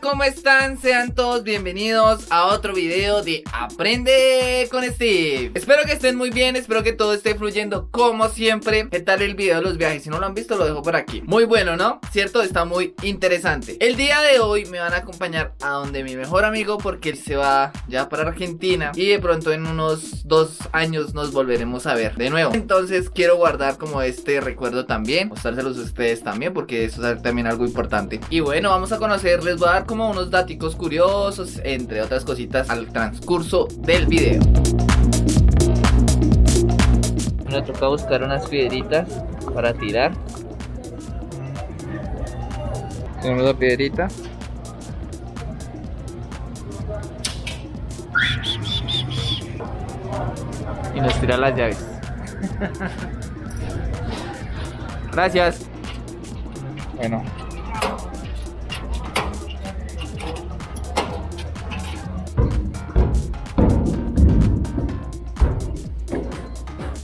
¿cómo están? Sean todos bienvenidos a otro video de Aprende con Steve. Espero que estén muy bien, espero que todo esté fluyendo como siempre. ¿Qué tal el video de los viajes? Si no lo han visto, lo dejo por aquí. Muy bueno, ¿no? ¿Cierto? Está muy interesante. El día de hoy me van a acompañar a donde mi mejor amigo, porque él se va ya para Argentina y de pronto en unos 2 años nos volveremos a ver de nuevo. Entonces quiero guardar como este recuerdo también, mostrárselos a ustedes también, porque eso es también algo importante. Y bueno, vamos a conocer, les voy a dar como unos daticos curiosos, entre otras cositas, al transcurso del video. Me toca buscar unas piedritas para tirar. Tenemos la piedrita. Y nos tira las llaves. Gracias. Bueno.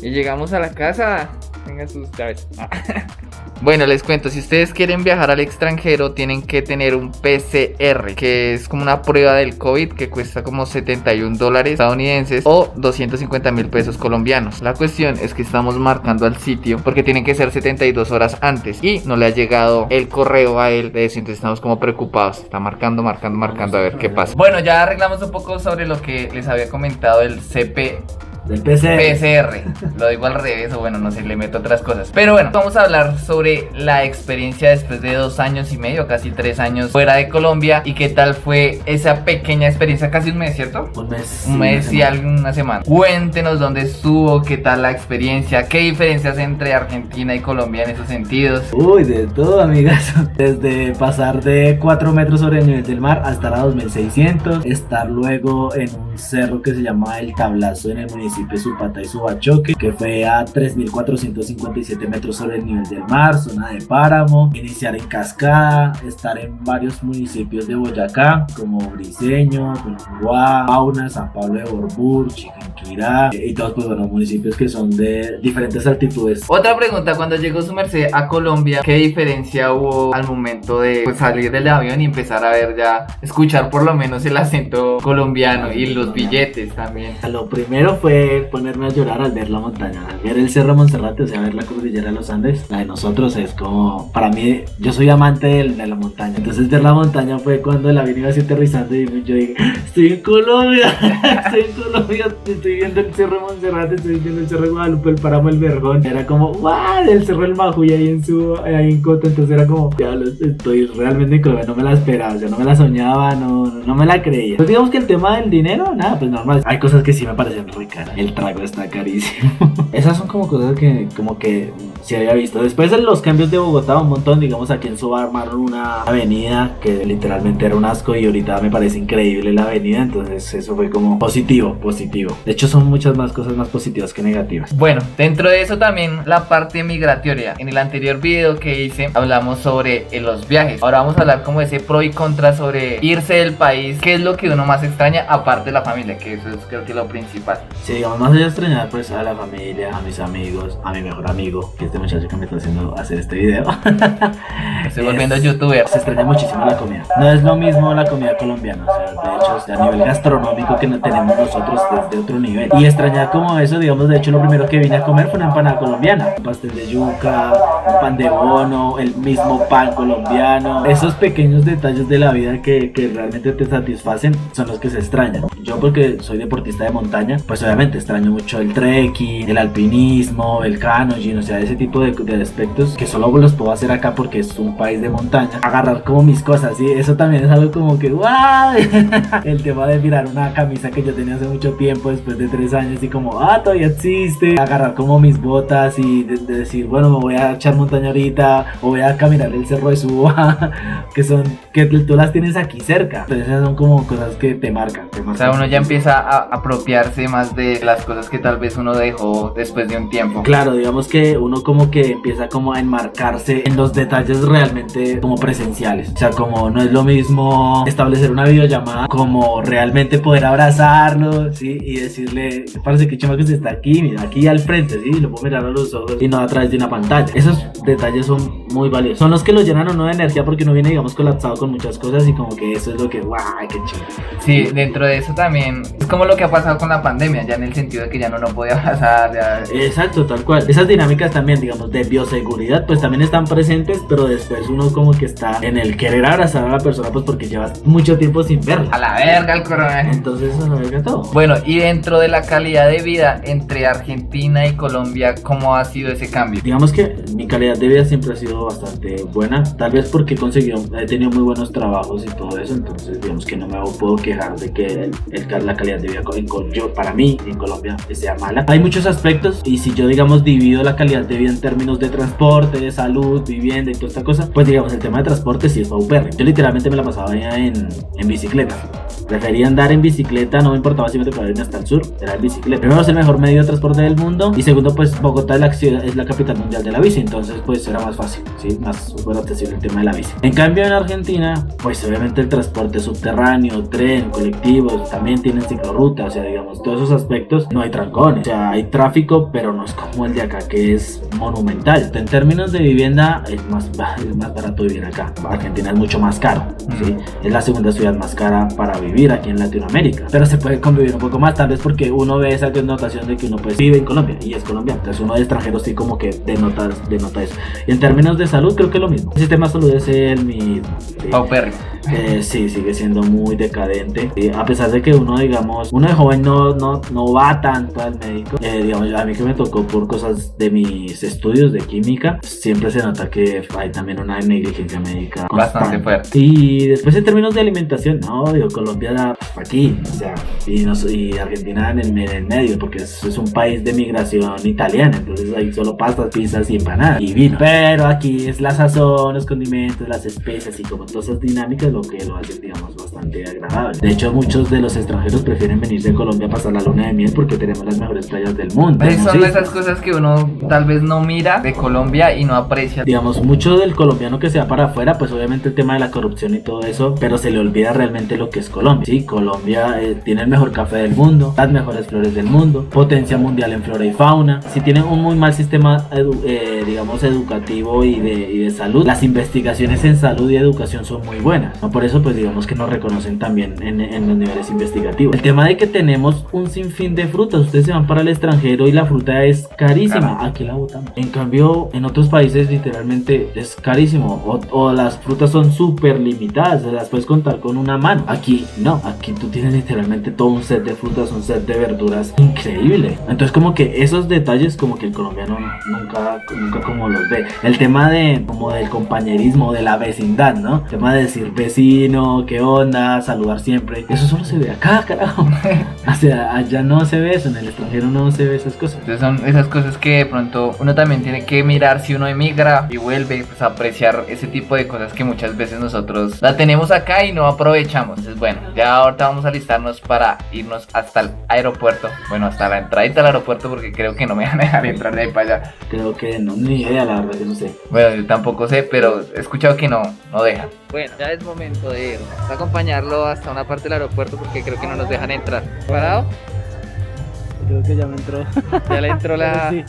Y llegamos a la casa. Venga sus llaves. Bueno, les cuento, si ustedes quieren viajar al extranjero tienen que tener un PCR, que es como una prueba del COVID que cuesta como $71 estadounidenses o 250.000 pesos colombianos. La cuestión es que estamos marcando al sitio porque tienen que ser 72 horas antes y no le ha llegado el correo a él de eso, entonces estamos como preocupados. Está marcando a ver qué pasa. Bueno, ya arreglamos un poco sobre lo que les había comentado del del PCR. Lo digo al revés, o bueno, no sé, le meto otras cosas. Pero bueno, vamos a hablar sobre la experiencia después de 2 años y medio, casi 3 años fuera de Colombia. Y qué tal fue esa pequeña experiencia, casi un mes, ¿cierto? Un mes y alguna semana. Cuéntenos dónde estuvo, qué tal la experiencia, qué diferencias entre Argentina y Colombia en esos sentidos. Uy, de todo, amigas. Desde pasar de 4 metros sobre el nivel del mar hasta a 2600, estar luego en un cerro que se llama El Tablazo en el municipio de Supatá y Subachoque, que fue a 3457 metros sobre el nivel del mar, zona de páramo, iniciar en Cascada, estar en varios municipios de Boyacá como Briseño, Tuluá, Pauna, San Pablo de Borbur, Chiquinquirá y todos pues bueno, municipios que son de diferentes altitudes. Otra pregunta, cuando llegó su merced a Colombia, ¿qué diferencia hubo al momento de pues, salir del avión y empezar a ver ya, escuchar por lo menos el acento colombiano y los billetes también? Lo primero fue ponerme a llorar al ver la montaña, al ver el Cerro Monserrate, o sea, ver la cordillera de los Andes. La de nosotros es como, para mí, yo soy amante de la montaña, entonces ver la montaña fue cuando el avión iba así aterrizando y yo dije, estoy en Colombia, estoy viendo el Cerro Monserrate, estoy viendo el Cerro de Guadalupe, el Páramo del Verjón, era como, ¡guau! El Cerro del Majuy ahí en Cota, entonces era como, diablos, estoy realmente en Colombia, no me la esperaba, o sea, no me la soñaba, no me la creía. Pues digamos que el tema del dinero, nada, pues normal, hay cosas que sí me parecen muy caras. El trago está carísimo. Esas son como cosas que como que sí había visto. Después de los cambios de Bogotá un montón, digamos aquí en Suba armaron una avenida que literalmente era un asco y ahorita me parece increíble la avenida, entonces eso fue como positivo. De hecho son muchas más cosas más positivas que negativas. Bueno, dentro de eso también la parte migratoria. En el anterior video que hice hablamos sobre los viajes. Ahora vamos a hablar como ese pro y contra sobre irse del país. ¿Qué es lo que uno más extraña aparte de la familia? Que eso es creo que lo principal. Sí, digamos, más allá de extrañar pues a la familia, a mis amigos, a mi mejor amigo, que es este muchacho que me está haciendo hacer este video. Estoy volviendo youtuber. Se extraña muchísimo la comida. No es lo mismo la comida colombiana, o sea, de hecho, o sea, a nivel gastronómico que no tenemos nosotros desde otro nivel. Y extrañar como eso, digamos, de hecho lo primero que vine a comer fue una empanada colombiana, un pastel de yuca, un pan de bono, el mismo pan colombiano. Esos pequeños detalles de la vida que realmente te satisfacen son los que se extrañan. Yo porque soy deportista de montaña, pues obviamente extraño mucho el trekking, el alpinismo, el canoeing, o sea, ese tipo de aspectos que solo los puedo hacer acá porque es un país de montaña. Agarrar como mis cosas, ¿sí? Eso también es algo como que ¡guau! El tema de mirar una camisa que yo tenía hace mucho tiempo después de 3 años y como todavía existe. Agarrar como mis botas y de decir, bueno, me voy a echar montaña ahorita o voy a caminar el cerro de Suba, que tú las tienes aquí cerca. Entonces esas son como cosas que te marcan. O sea, uno ya empieza a apropiarse más de las cosas que tal vez uno dejó después de un tiempo. Claro, digamos que uno como que empieza como a enmarcarse en los detalles reales realmente como presenciales. O sea, como no es lo mismo establecer una videollamada como realmente poder abrazarlo, ¿sí? Y decirle, parece que chama que usted está aquí, mira, aquí al frente, ¿sí? Lo puedo mirar a los ojos y no a través de una pantalla. Esos detalles son muy valiosos. Son los que lo llenan a uno de energía porque uno viene, digamos, colapsado con muchas cosas y como que eso es lo que, guau, qué chido. Sí, dentro de eso también es como lo que ha pasado con la pandemia, ya en el sentido de que ya no podía abrazar, ya... Exacto, tal cual. Esas dinámicas también, digamos, de bioseguridad, pues también están presentes, pero después uno como que está en el querer abrazar a la persona, pues porque llevas mucho tiempo sin verla. A la verga el coronavirus. Entonces, a la verga todo. Bueno, y dentro de la calidad de vida entre Argentina y Colombia, ¿cómo ha sido ese cambio? Digamos que mi calidad de vida siempre ha sido bastante buena, tal vez porque he tenido muy buenos trabajos y todo eso, entonces digamos que no me puedo quejar de que la calidad de vida para mí en Colombia sea mala. Hay muchos aspectos y si yo digamos divido la calidad de vida en términos de transporte, de salud, vivienda y toda esta cosa, pues digamos el tema de transporte sí es paupérrimo. Yo literalmente me la pasaba ya en bicicleta. Prefería andar en bicicleta, no me importaba si me tocaba irme hasta el sur, era en bicicleta. Primero es el mejor medio de transporte del mundo y segundo pues Bogotá es la capital mundial de la bici, entonces pues era más fácil, ¿sí? Más accesible el tema de la bici. En cambio en Argentina pues obviamente el transporte subterráneo, tren, colectivos también tienen ciclorruta, o sea digamos todos esos aspectos no hay trancones, o sea hay tráfico pero no es como el de acá que es monumental. En términos de vivienda es más barato vivir acá. Argentina es mucho más caro, ¿sí? Es la segunda ciudad más cara para vivir aquí en Latinoamérica, pero se puede convivir un poco más, tal vez porque uno ve esa connotación de que uno pues vive en Colombia y es colombiano, entonces uno de extranjero sí como que denota eso. Y en términos de salud creo que es lo mismo, el sistema de salud es el mismo, ¿sí? Paupérrimo. Sí, sigue siendo muy decadente, a pesar de que uno digamos, uno de joven no va tanto al médico, digamos a mí que me tocó por cosas de mis estudios de química, siempre se nota que hay también una negligencia médica bastante fuerte. Y después en términos de alimentación, no, digo, Colombia aquí, o sea, y Argentina en el medio, porque es un país de migración italiana, entonces hay solo pastas, pizzas y empanadas y vino, pero aquí es la sazón, los condimentos, las especias y como todas esas dinámicas lo que lo hacen, digamos, bastante agradable. De hecho, muchos de los extranjeros prefieren venirse a Colombia a pasar la luna de miel porque tenemos las mejores playas del mundo. Son esas cosas que uno tal vez no mira de Colombia y no aprecia. Digamos, mucho del colombiano que se va para afuera, pues obviamente el tema de la corrupción y todo eso, pero se le olvida realmente lo que es Colombia. Sí, Colombia tiene el mejor café del mundo, las mejores flores del mundo, potencia mundial en flora y fauna. Si tiene un muy mal sistema, digamos, educativo y de salud, las investigaciones en salud y educación son muy buenas, ¿no? Por eso, pues digamos que nos reconocen también en los niveles investigativos. El tema de que tenemos un sinfín de frutas, ustedes se van para el extranjero y la fruta es carísima, aquí la botamos. En cambio, en otros países literalmente es carísimo, o las frutas son súper limitadas, se las puedes contar con una mano. Aquí no, aquí tú tienes literalmente todo un set de frutas, un set de verduras increíble. Entonces como que esos detalles como que el colombiano nunca como los ve. El tema como del compañerismo, de la vecindad, ¿no? El tema de decir vecino, qué onda, saludar siempre, eso solo se ve acá, carajo. O sea, allá no se ve eso, en el extranjero no se ve esas cosas. Entonces son esas cosas que de pronto uno también tiene que mirar si uno emigra y vuelve, pues a apreciar ese tipo de cosas que muchas veces nosotros la tenemos acá y no aprovechamos. Entonces bueno, ya ahorita vamos a alistarnos para irnos hasta el aeropuerto, bueno, hasta la entradita al aeropuerto porque creo que no me van a dejar entrar de ahí para allá. Creo que no, ni idea, la verdad, yo no sé. Bueno, yo tampoco sé, pero he escuchado que no dejan. Bueno, ya es momento de ir a acompañarlo hasta una parte del aeropuerto porque creo que no nos dejan entrar. ¿Parado? Creo que ya me entró. Ya le entró Sí.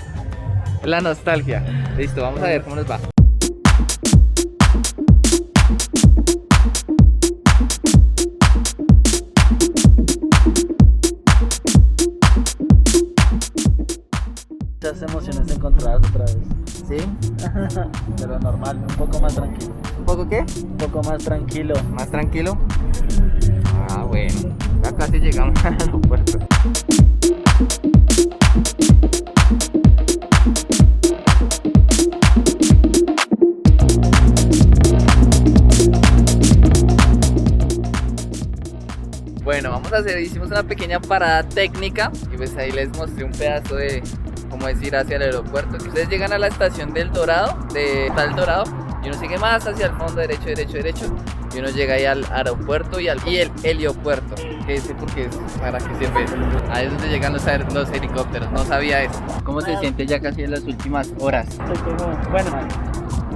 la nostalgia. Listo, vamos a ver cómo nos va. Muchas emociones encontradas otra vez. ¿Sí? Pero normal, un poco más tranquilo. ¿Un poco qué? Un poco más tranquilo. ¿Más tranquilo? Ah, bueno. Ya casi llegamos al aeropuerto. Bueno, hicimos una pequeña parada técnica y pues ahí les mostré un pedazo de cómo es ir hacia el aeropuerto. Ustedes llegan a la estación del Dorado, de Dorado, y uno sigue más hacia el fondo, derecho, y uno llega ahí al aeropuerto y el heliopuerto, que ese porque es para qué sirve eso. Ahí es donde llegan los helicópteros, no sabía eso. ¿Cómo se siente ya casi en las últimas horas? Bueno,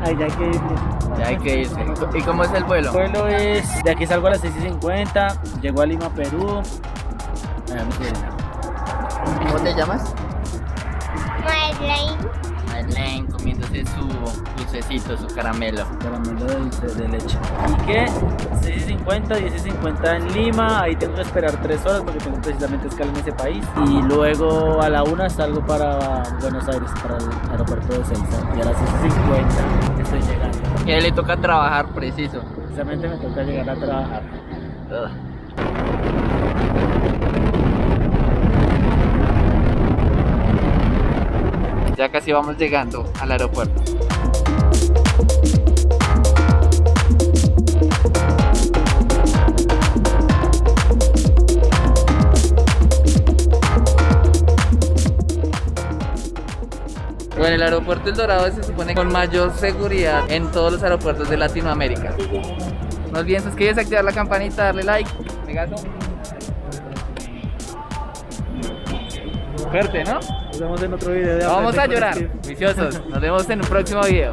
Ahí ya hay que irse. Ya hay que irse. ¿Y cómo es el vuelo? El vuelo es, de aquí salgo a las 6:50, llego a Lima, Perú. ¿Cómo te llamas? Marlene. Marlene, comiéndose su dulcecito, su caramelo. Caramelo de dulce de leche. ¿Y qué? 6:50, 10:50 en Lima. Ahí tengo que esperar 3 horas porque tengo precisamente escala en ese país. Y luego a la 1 salgo para Buenos Aires, para el aeropuerto de Seiza. Y a las 6:50 estoy llegando. Que le toca trabajar preciso. Precisamente me toca llegar a trabajar. Ya casi vamos llegando al aeropuerto. Bueno, el aeropuerto El Dorado se supone con mayor seguridad en todos los aeropuertos de Latinoamérica. No olviden suscribirse, activar la campanita, darle like. Megazo. Fuerte, ¿no? Nos vemos en otro video de Vamos Aprende a con llorar, Steve. viciosos. Nos vemos en un próximo video.